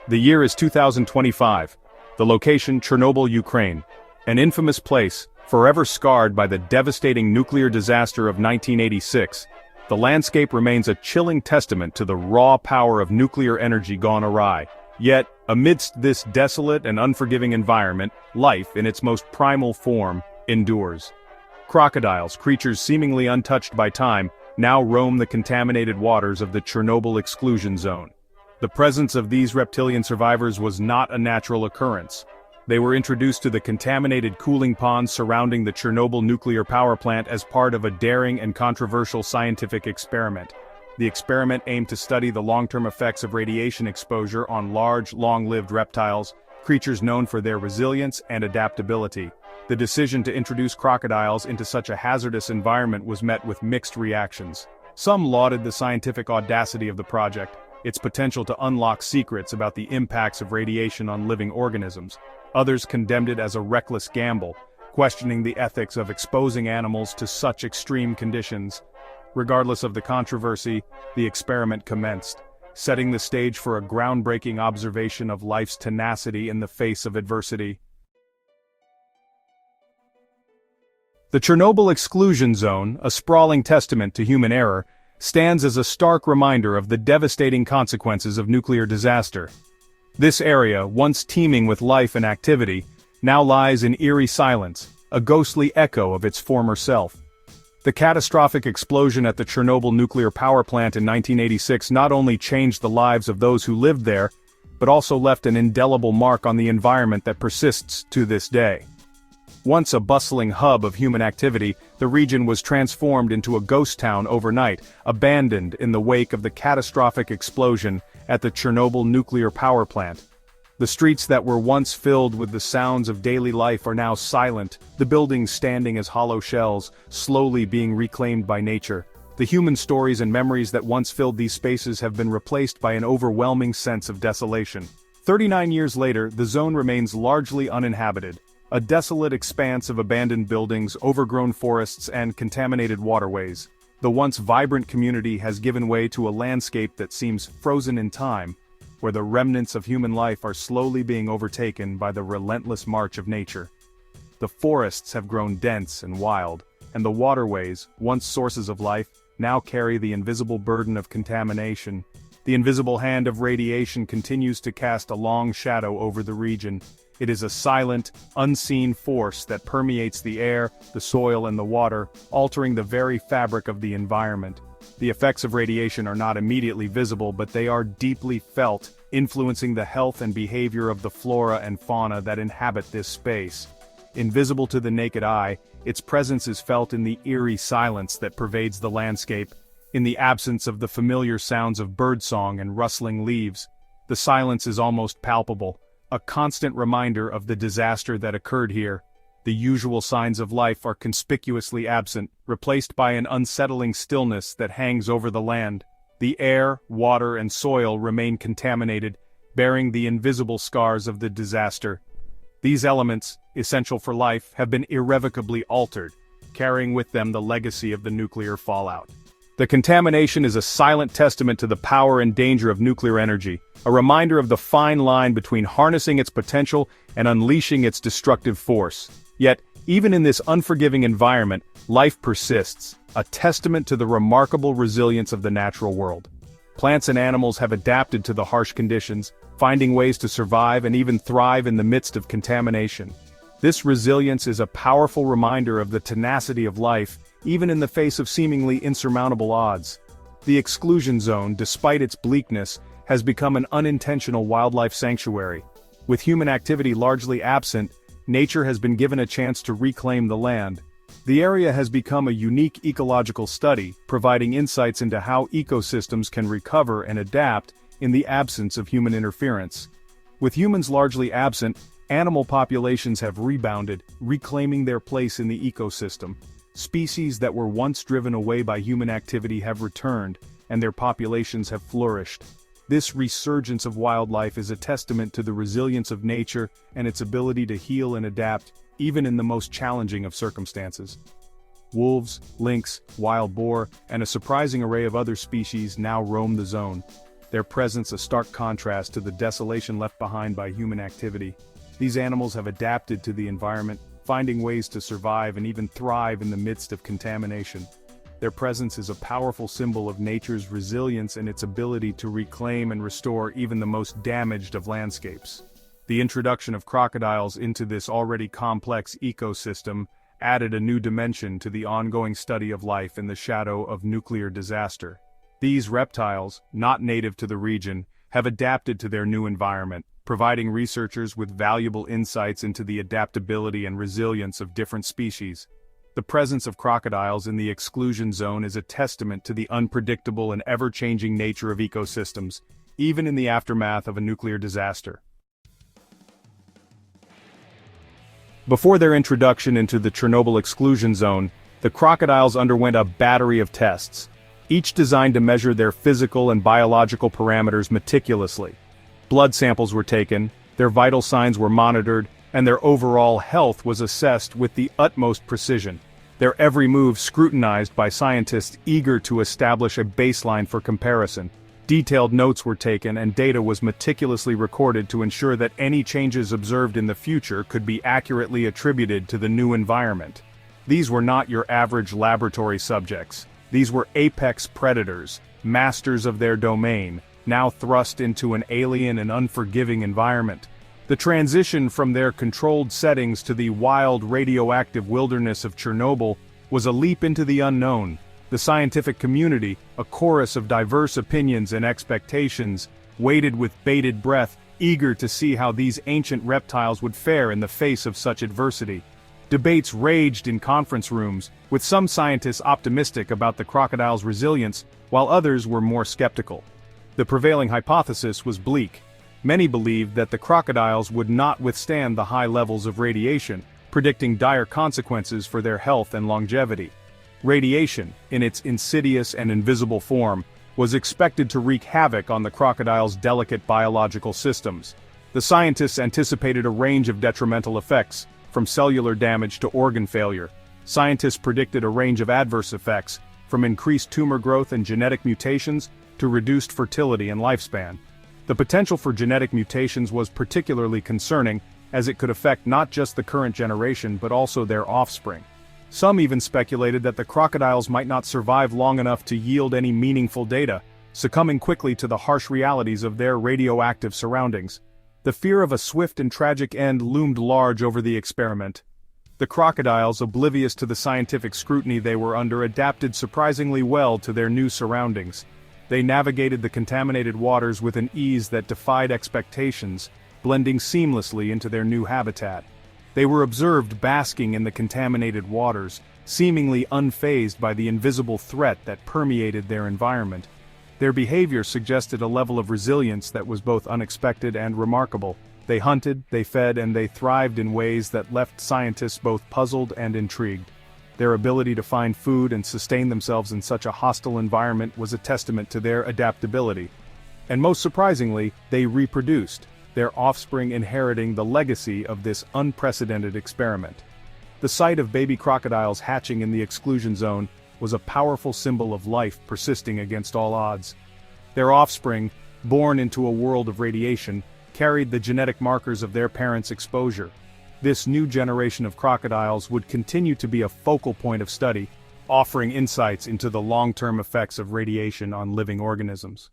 The year is 2025. The location, Chernobyl, Ukraine. An infamous place, forever scarred by the devastating nuclear disaster of 1986. The landscape remains a chilling testament to the raw power of nuclear energy gone awry. Yet, amidst this desolate and unforgiving environment, life, in its most primal form, endures. Crocodiles, creatures seemingly untouched by time, now roam the contaminated waters of the Chernobyl exclusion zone. The presence of these reptilian survivors was not a natural occurrence. They were introduced to the contaminated cooling ponds surrounding the Chernobyl nuclear power plant as part of a daring and controversial scientific experiment. The experiment aimed to study the long-term effects of radiation exposure on large, long-lived reptiles, creatures known for their resilience and adaptability. The decision to introduce crocodiles into such a hazardous environment was met with mixed reactions. Some lauded the scientific audacity of the project, its potential to unlock secrets about the impacts of radiation on living organisms. Others condemned it as a reckless gamble, questioning the ethics of exposing animals to such extreme conditions. Regardless of the controversy, the experiment commenced, setting the stage for a groundbreaking observation of life's tenacity in the face of adversity. The Chernobyl exclusion zone, a sprawling testament to human error, stands as a stark reminder of the devastating consequences of nuclear disaster. This area, once teeming with life and activity, now lies in eerie silence, a ghostly echo of its former self. The catastrophic explosion at the Chernobyl nuclear power plant in 1986 not only changed the lives of those who lived there, but also left an indelible mark on the environment that persists to this day. Once a bustling hub of human activity, the region was transformed into a ghost town overnight, abandoned in the wake of the catastrophic explosion at the Chernobyl nuclear power plant. The streets that were once filled with the sounds of daily life are now silent, the buildings standing as hollow shells, slowly being reclaimed by nature. The human stories and memories that once filled these spaces have been replaced by an overwhelming sense of desolation. 39 years later, the zone remains largely uninhabited. A desolate expanse of abandoned buildings, overgrown forests, and contaminated waterways. The once vibrant community has given way to a landscape that seems frozen in time, where the remnants of human life are slowly being overtaken by the relentless march of nature. The forests have grown dense and wild, and the waterways, once sources of life, now carry the invisible burden of contamination. The invisible hand of radiation continues to cast a long shadow over the region. It is a silent, unseen force that permeates the air, the soil, and the water, altering the very fabric of the environment. The effects of radiation are not immediately visible, but they are deeply felt, influencing the health and behavior of the flora and fauna that inhabit this space. Invisible to the naked eye, its presence is felt in the eerie silence that pervades the landscape, in the absence of the familiar sounds of birdsong and rustling leaves. The silence is almost palpable, a constant reminder of the disaster that occurred here. The usual signs of life are conspicuously absent, replaced by an unsettling stillness that hangs over the land. The air, water, and soil remain contaminated, bearing the invisible scars of the disaster. These elements, essential for life, have been irrevocably altered, carrying with them the legacy of the nuclear fallout. The contamination is a silent testament to the power and danger of nuclear energy, a reminder of the fine line between harnessing its potential and unleashing its destructive force. Yet, even in this unforgiving environment, life persists, a testament to the remarkable resilience of the natural world. Plants and animals have adapted to the harsh conditions, finding ways to survive and even thrive in the midst of contamination. This resilience is a powerful reminder of the tenacity of life, even in the face of seemingly insurmountable odds. The exclusion zone, despite its bleakness, has become an unintentional wildlife sanctuary. With human activity largely absent, nature has been given a chance to reclaim the land. The area has become a unique ecological study, providing insights into how ecosystems can recover and adapt in the absence of human interference. With humans largely absent, animal populations have rebounded, reclaiming their place in the ecosystem. Species that were once driven away by human activity have returned, and their populations have flourished. This resurgence of wildlife is a testament to the resilience of nature and its ability to heal and adapt, even in the most challenging of circumstances. Wolves, lynx, wild boar, and a surprising array of other species now roam the zone. their presence a stark contrast to the desolation left behind by human activity. These animals have adapted to the environment, finding ways to survive and even thrive in the midst of contamination. Their presence is a powerful symbol of nature's resilience and its ability to reclaim and restore even the most damaged of landscapes. The introduction of crocodiles into this already complex ecosystem added a new dimension to the ongoing study of life in the shadow of nuclear disaster. These reptiles, not native to the region, have adapted to their new environment, providing researchers with valuable insights into the adaptability and resilience of different species. The presence of crocodiles in the exclusion zone is a testament to the unpredictable and ever-changing nature of ecosystems, even in the aftermath of a nuclear disaster. Before their introduction into the Chernobyl exclusion zone, the crocodiles underwent a battery of tests, each designed to measure their physical and biological parameters meticulously. Blood samples were taken, their vital signs were monitored, and their overall health was assessed with the utmost precision, their every move scrutinized by scientists eager to establish a baseline for comparison. Detailed notes were taken and data was meticulously recorded to ensure that any changes observed in the future could be accurately attributed to the new environment. These were not your average laboratory subjects. These were apex predators, masters of their domain, now thrust into an alien and unforgiving environment. The transition from their controlled settings to the wild radioactive wilderness of Chernobyl was a leap into the unknown. The scientific community, a chorus of diverse opinions and expectations, waited with bated breath, eager to see how these ancient reptiles would fare in the face of such adversity. Debates raged in conference rooms, with some scientists optimistic about the crocodile's resilience, while others were more skeptical. The prevailing hypothesis was bleak. Many believed that the crocodiles would not withstand the high levels of radiation, predicting dire consequences for their health and longevity. Radiation, in its insidious and invisible form, was expected to wreak havoc on the crocodile's delicate biological systems. The scientists anticipated a range of detrimental effects, from cellular damage to organ failure. Scientists predicted a range of adverse effects, from increased tumor growth and genetic mutations to reduced fertility and lifespan. The potential for genetic mutations was particularly concerning, as it could affect not just the current generation but also their offspring. Some even speculated that the crocodiles might not survive long enough to yield any meaningful data, succumbing quickly to the harsh realities of their radioactive surroundings. The fear of a swift and tragic end loomed large over the experiment. The crocodiles, oblivious to the scientific scrutiny they were under, adapted surprisingly well to their new surroundings. They navigated the contaminated waters with an ease that defied expectations, blending seamlessly into their new habitat. They were observed basking in the contaminated waters, seemingly unfazed by the invisible threat that permeated their environment. Their behavior suggested a level of resilience that was both unexpected and remarkable. They hunted, they fed, and they thrived in ways that left scientists both puzzled and intrigued. Their ability to find food and sustain themselves in such a hostile environment was a testament to their adaptability. And most surprisingly, they reproduced, their offspring inheriting the legacy of this unprecedented experiment. The sight of baby crocodiles hatching in the exclusion zone was a powerful symbol of life persisting against all odds. Their offspring, born into a world of radiation, carried the genetic markers of their parents' exposure. This new generation of crocodiles would continue to be a focal point of study, offering insights into the long-term effects of radiation on living organisms.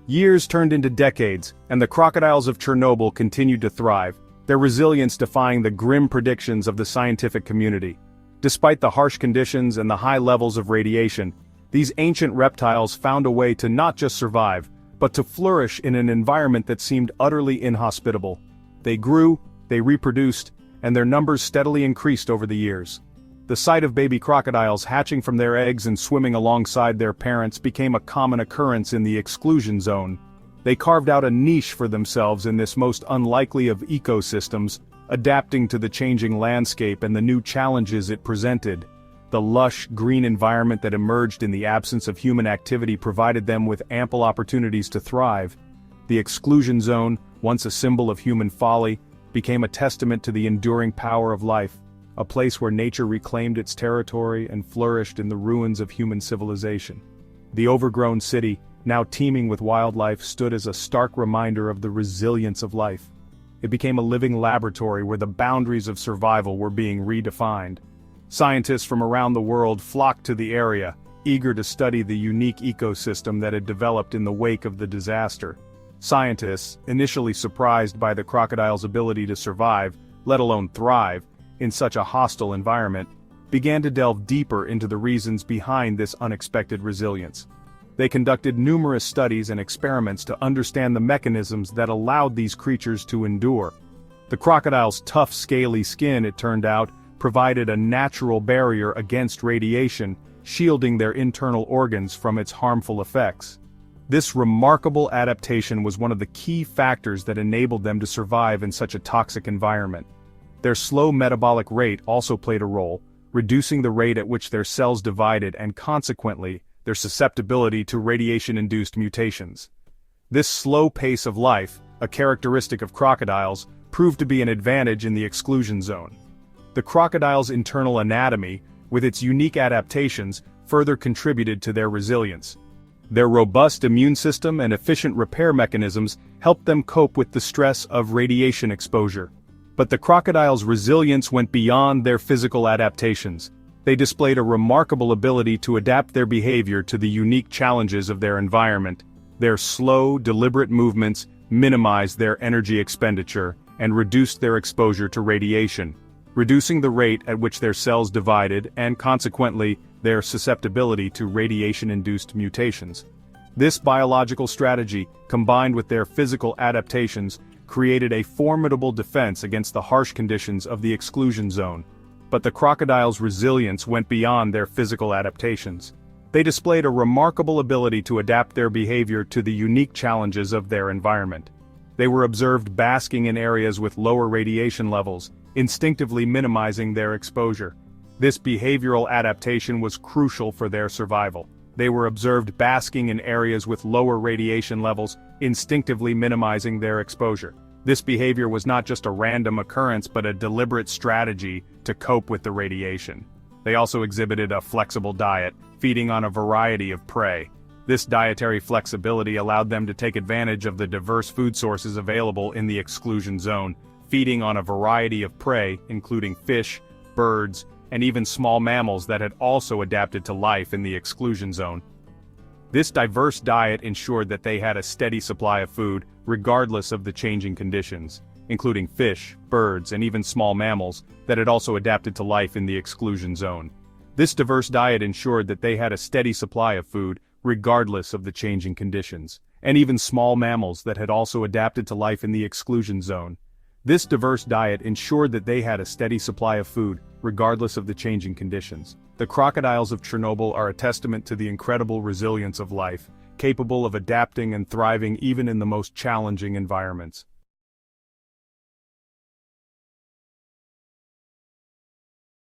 Years turned into decades, and the crocodiles of Chernobyl continued to thrive, their resilience defying the grim predictions of the scientific community. Despite the harsh conditions and the high levels of radiation, these ancient reptiles found a way to not just survive, but to flourish in an environment that seemed utterly inhospitable. They grew, they reproduced, and their numbers steadily increased over the years. The sight of baby crocodiles hatching from their eggs and swimming alongside their parents became a common occurrence in the exclusion zone. They carved out a niche for themselves in this most unlikely of ecosystems, adapting to the changing landscape and the new challenges it presented. The lush, green environment that emerged in the absence of human activity provided them with ample opportunities to thrive. The exclusion zone, once a symbol of human folly, became a testament to the enduring power of life, a place where nature reclaimed its territory and flourished in the ruins of human civilization. The overgrown city, now teeming with wildlife, stood as a stark reminder of the resilience of life. It became a living laboratory where the boundaries of survival were being redefined. Scientists from around the world flocked to the area, eager to study the unique ecosystem that had developed in the wake of the disaster. Scientists, initially surprised by the crocodile's ability to survive, let alone thrive, in such a hostile environment, began to delve deeper into the reasons behind this unexpected resilience. They conducted numerous studies and experiments to understand the mechanisms that allowed these creatures to endure. The crocodile's tough, scaly skin, it turned out, provided a natural barrier against radiation, shielding their internal organs from its harmful effects. This remarkable adaptation was one of the key factors that enabled them to survive in such a toxic environment. Their slow metabolic rate also played a role, reducing the rate at which their cells divided and consequently, their susceptibility to radiation-induced mutations. This slow pace of life, a characteristic of crocodiles, proved to be an advantage in the exclusion zone. The crocodile's internal anatomy, with its unique adaptations, further contributed to their resilience. Their robust immune system and efficient repair mechanisms helped them cope with the stress of radiation exposure. But the crocodile's resilience went beyond their physical adaptations. They displayed a remarkable ability to adapt their behavior to the unique challenges of their environment. Their slow, deliberate movements minimized their energy expenditure and reduced their exposure to radiation, reducing the rate at which their cells divided and consequently, their susceptibility to radiation-induced mutations. This biological strategy, combined with their physical adaptations, created a formidable defense against the harsh conditions of the exclusion zone. But the crocodile's resilience went beyond their physical adaptations. They displayed a remarkable ability to adapt their behavior to the unique challenges of their environment. They were observed basking in areas with lower radiation levels, instinctively minimizing their exposure. This behavioral adaptation was crucial for their survival. They were observed basking in areas with lower radiation levels, instinctively minimizing their exposure. This behavior was not just a random occurrence but a deliberate strategy to cope with the radiation. They also exhibited a flexible diet, feeding on a variety of prey. This dietary flexibility allowed them to take advantage of the diverse food sources available in the exclusion zone, feeding on a variety of prey, including fish, birds, and even small mammals that had also adapted to life in the exclusion zone. This diverse diet ensured that they had a steady supply of food, regardless of the changing conditions, including fish, birds, and even small mammals that had also adapted to life in the exclusion zone. This diverse diet ensured that they had a steady supply of food, regardless of the changing conditions, and even small mammals that had also adapted to life in the exclusion zone. This diverse diet ensured that they had a steady supply of food, regardless of the changing conditions. The crocodiles of Chernobyl are a testament to the incredible resilience of life, capable of adapting and thriving even in the most challenging environments.